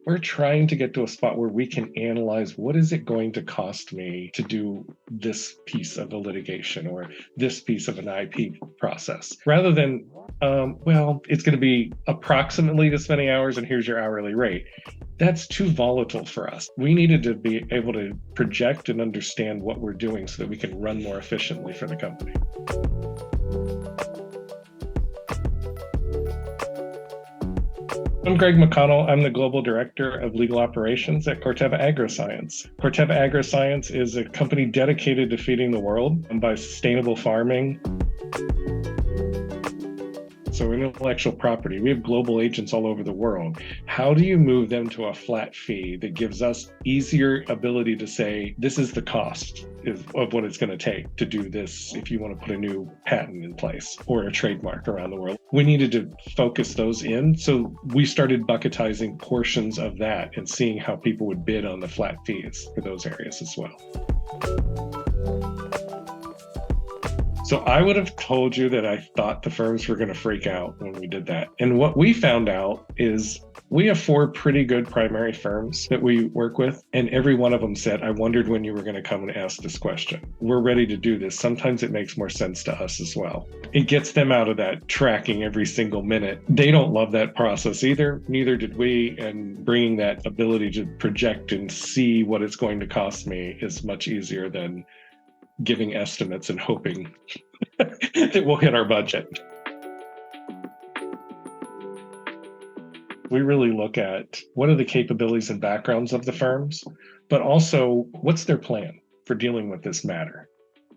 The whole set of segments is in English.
we're trying to get to a spot where we can analyze what is it going to cost me to do this piece of a litigation or this piece of an IP process, rather than, well, it's going to be approximately this many hours and here's your hourly rate. That's too volatile for us. We needed to be able to project and understand what we're doing so that we can run more efficiently for the company. I'm Gregg McConnell. I'm the Global Director of Legal Operations at Corteva Agrisciences. Corteva Agrisciences is a company dedicated to feeding the world by sustainable farming. So intellectual property, we have global agents all over the world. How do you move them to a flat fee that gives us easier ability to say, this is the cost of what it's going to take to do this if you want to put a new patent in place or a trademark around the world? We needed to focus those in. So we started bucketizing portions of that and seeing how people would bid on the flat fees for those areas as well. So I would have told you that I thought the firms were going to freak out when we did that. And what we found out is we have 4 pretty good primary firms that we work with. And every one of them said, I wondered when you were going to come and ask this question. We're ready to do this. Sometimes it makes more sense to us as well. It gets them out of that tracking every single minute. They don't love that process either. Neither did we. And bringing that ability to project and see what it's going to cost me is much easier than giving estimates and hoping that we'll hit our budget. We really look at what are the capabilities and backgrounds of the firms, but also what's their plan for dealing with this matter,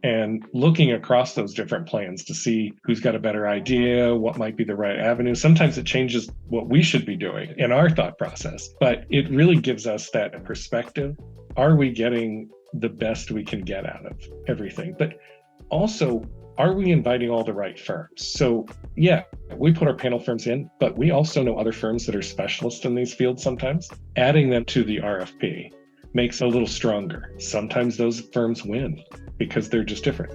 and looking across those different plans to see who's got a better idea, what might be the right avenue. Sometimes it changes what we should be doing in our thought process, but it really gives us that perspective. Are we getting the best we can get out of everything? But also, are we inviting all the right firms? So yeah, we put our panel firms in, but we also know other firms that are specialists in these fields sometimes. Adding them to the RFP makes it a little stronger. Sometimes those firms win because they're just different.